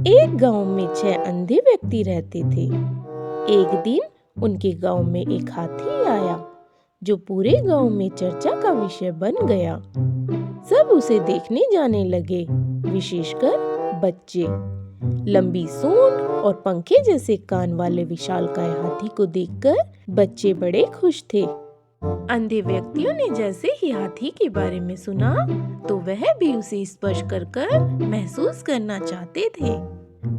एक गांव में 6 अंधे व्यक्ति रहते थे। एक दिन उनके गांव में एक हाथी आया जो पूरे गांव में चर्चा का विषय बन गया। सब उसे देखने जाने लगे, विशेषकर बच्चे। लंबी सूंड और पंखे जैसे कान वाले विशालकाय हाथी को देखकर बच्चे बड़े खुश थे। अंधे व्यक्तियों ने जैसे ही हाथी के बारे में सुना तो वह भी उसे स्पर्श कर महसूस करना चाहते थे।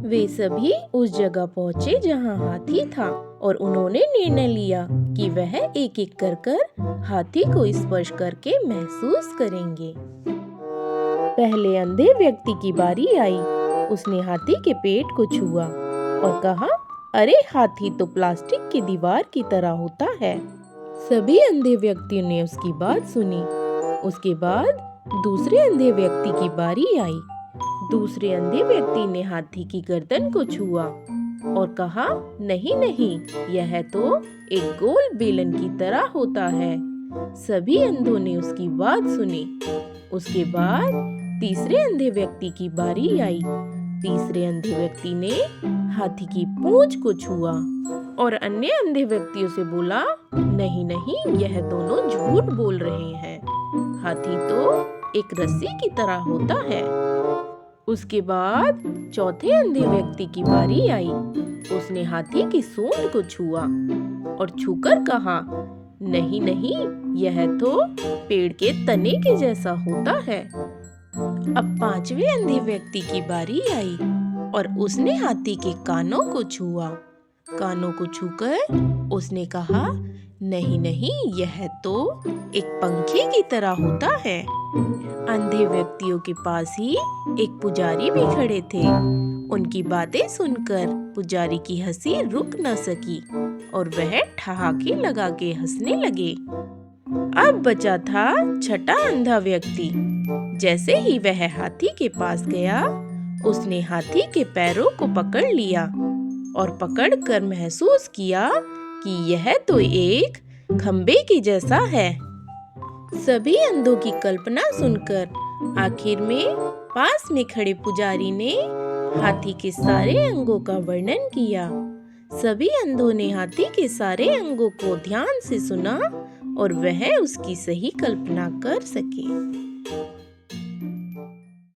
वे सभी उस जगह पहुंचे जहां हाथी था और उन्होंने निर्णय लिया कि वह एक एक कर हाथी को स्पर्श करके महसूस करेंगे। पहले अंधे व्यक्ति की बारी आई। उसने हाथी के पेट को छुआ और कहा, अरे हाथी तो प्लास्टिक की दीवार की तरह होता है। सभी अंधे व्यक्तियों ने उसकी बात सुनी। उसके बाद दूसरे अंधे व्यक्ति की बारी आई। दूसरे अंधे व्यक्ति ने हाथी की गर्दन को छुआ और कहा, नहीं नहीं, यह तो एक गोल बेलन की तरह होता है। सभी अंधों ने उसकी बात सुनी। उसके बाद तीसरे अंधे व्यक्ति की बारी आई। तीसरे अंधे व्यक्ति ने हाथी की पूंछ को छुआ और अन्य अंधे व्यक्तियों से बोला, नहीं नहीं, यह दोनों झूठ बोल रहे हैं। हाथी तो एक रस्सी की तरह होता है। उसके बाद चौथे अंधे व्यक्ति की बारी आई। उसने हाथी की सूंड को छुआ और छूकर कहा, नहीं नहीं, यह तो पेड़ के तने के जैसा होता है। अब पांचवें अंधे व्यक्ति की बारी आई और उसने हाथी के कानों को छुआ। कानों को छूकर उसने कहा, नहीं नहीं, यह तो एक पंखे की तरह होता है। अंधे व्यक्तियों के पास ही एक पुजारी भी खड़े थे। उनकी बातें सुनकर पुजारी की हंसी रुक न सकी और वह ठहाके लगा के हंसने लगे। अब बचा था छठा अंधा व्यक्ति। जैसे ही वह हाथी के पास गया, उसने हाथी के पैरों को पकड़ लिया और पकड़कर महसूस किया कि यह तो एक खंबे की जैसा है। सभी अंधों की कल्पना सुनकर आखिर में पास में खड़े पुजारी ने हाथी के सारे अंगों का वर्णन किया। सभी अंधों ने हाथी के सारे अंगों को ध्यान से सुना और वह उसकी सही कल्पना कर सके।